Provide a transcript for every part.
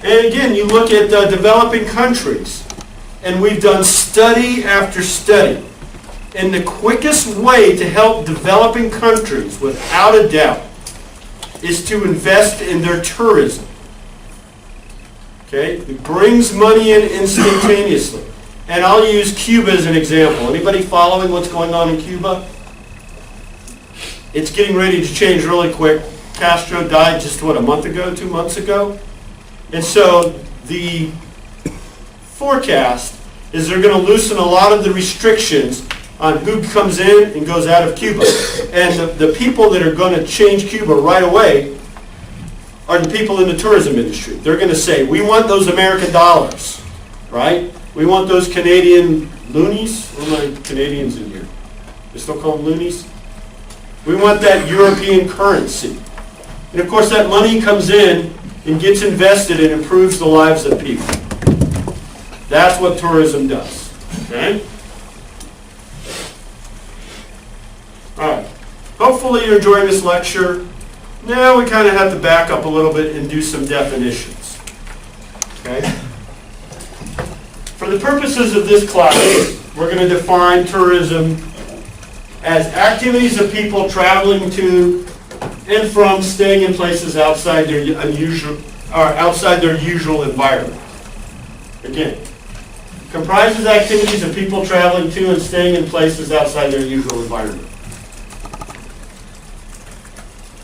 And again, you look at developing countries, and we've done study after study. And the quickest way to help developing countries, without a doubt, is to invest in their tourism. Okay? It brings money in instantaneously. And I'll use Cuba as an example. Anybody following what's going on in Cuba? It's getting ready to change really quick. Castro died just, what, a month ago, 2 months ago? And so the forecast is they're going to loosen a lot of the restrictions on who comes in and goes out of Cuba. And the people that are going to change Cuba right away are the people in the tourism industry. They're going to say, we want those American dollars, right? We want those Canadian loonies. What are my Canadians in here? They still call them loonies? We want that European currency. And of course that money comes in and gets invested and improves the lives of people. That's what tourism does. Okay? Alright. Hopefully you're enjoying this lecture. Now we kind of have to back up a little bit and do some definitions. Okay? For the purposes of this class, we're going to define tourism as activities of people traveling to and from, staying in places outside their usual environment. Again, comprises activities of people traveling to and staying in places outside their usual environment.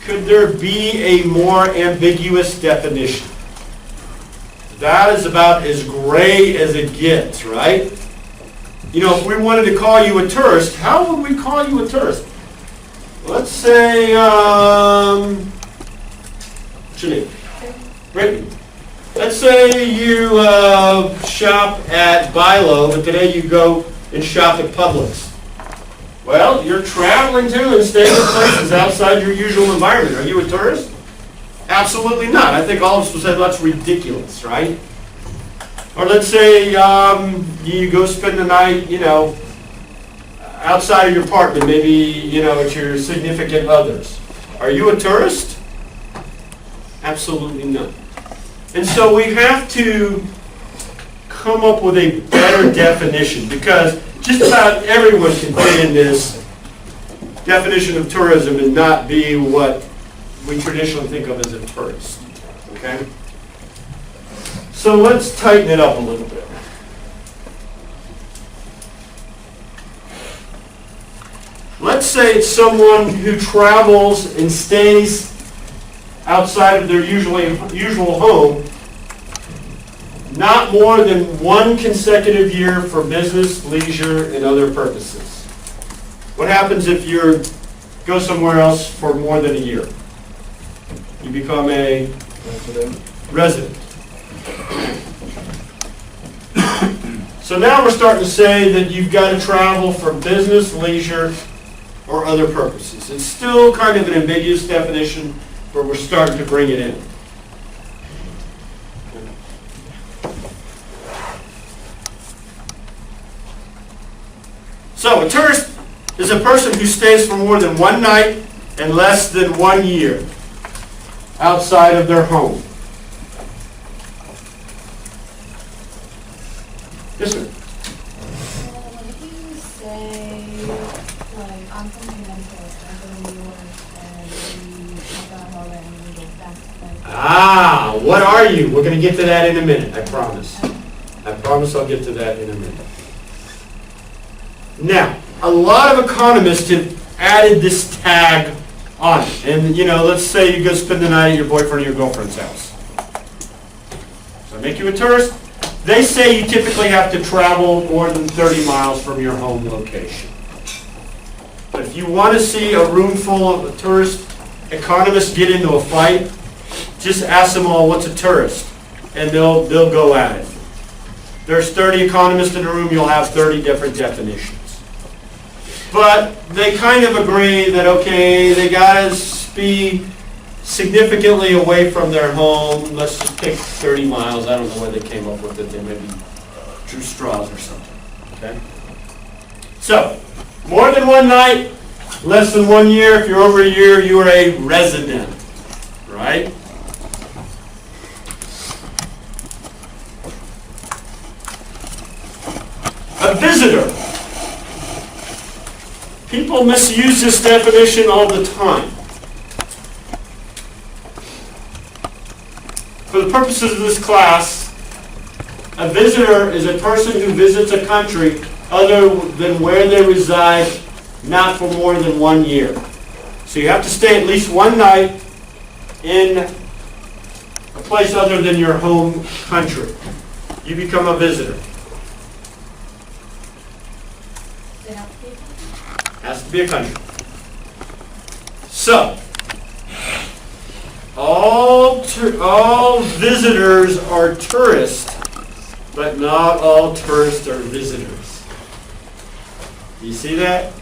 Could there be a more ambiguous definition? That is about as gray as it gets, right? You know, if we wanted to call you a tourist, how would we call you a tourist? Let's say, what's your name? Brittany. Let's say you shop at Bilo, but today you go and shop at Publix. Well, you're traveling to and staying in places outside your usual environment. Are you a tourist? Absolutely not. I think all of us would say that's ridiculous, right? Or let's say you go spend the night, outside of your apartment, maybe, at your significant others. Are you a tourist? Absolutely not. And so we have to come up with a better definition, because just about everyone can fit in this definition of tourism and not be what we traditionally think of as a tourist. Okay? So let's tighten it up a little bit. Let's say it's someone who travels and stays outside of their usual home not more than one consecutive year for business, leisure, and other purposes. What happens if you go somewhere else for more than a year? You become a resident. So now we're starting to say that you've got to travel for business, leisure, or other purposes. It's still kind of an ambiguous definition, but we're starting to bring it in. So a tourist is a person who stays for more than one night and less than 1 year outside of their home. Yes, sir. When you say, I'm from New Hampshire, I go to New York, and we have our holiday and we go back, what are you? We're going to get to that in a minute, I promise. I promise I'll get to that in a minute. Now, a lot of economists have added this tag on it. And, let's say you go spend the night at your boyfriend or your girlfriend's house. So make you a tourist? They say you typically have to travel more than 30 miles from your home location. But if you want to see a room full of tourist economists get into a fight, just ask them all, what's a tourist? And they'll go at it. There's 30 economists in the room, you'll have 30 different definitions. But they kind of agree that, okay, they got to be significantly away from their home. Let's just pick 30 miles. I don't know where they came up with it. They maybe drew straws or something. Okay? So, more than one night, less than 1 year. If you're over a year, you are a resident. Right? A visitor. People misuse this definition all the time. For the purposes of this class, a visitor is a person who visits a country other than where they reside, not for more than 1 year. So you have to stay at least one night in a place other than your home country. You become a visitor. Has to be a country. So, all visitors are tourists, but not all tourists are visitors. Do you see that?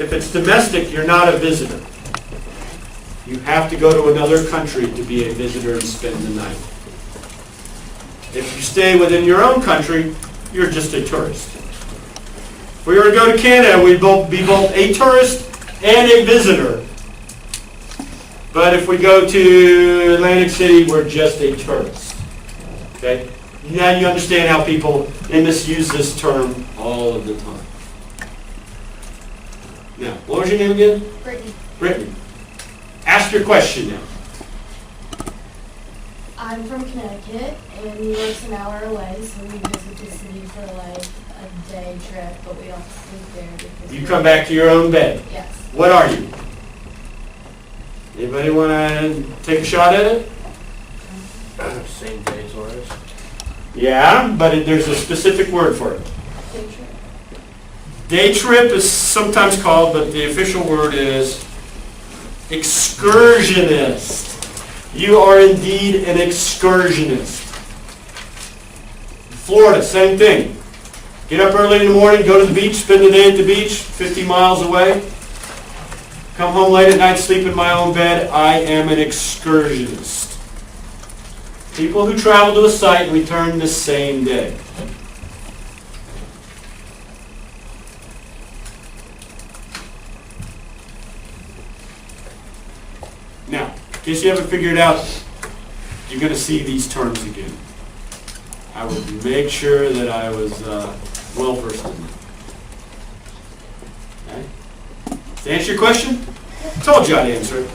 If it's domestic, you're not a visitor. You have to go to another country to be a visitor and spend the night. If you stay within your own country, you're just a tourist. If we were to go to Canada, we'd be both a tourist and a visitor. But if we go to Atlantic City, we're just a tourist. Okay? Now you understand how people misuse this term all of the time. Now, what was your name again? Brittany. Brittany. Ask your question now. I'm from Connecticut, and New York's an hour away, so we visit the city for like a day trip, but we don't sleep there because You come back to your own bed. Yes. What are you? Anybody want to take a shot at it? Same day tourist. Yeah, but there's a specific word for it. Day trip. Day trip is sometimes called, but the official word is excursionist. You are indeed an excursionist. Florida, same thing. Get up early in the morning, go to the beach, spend the day at the beach, 50 miles away. Come home late at night, sleep in my own bed. I am an excursionist. People who travel to a site and return the same day. Now, in case you haven't figured it out, you're going to see these terms again. I would make sure that I was well versed in them. Okay? To answer your question, I told you I'd answer it.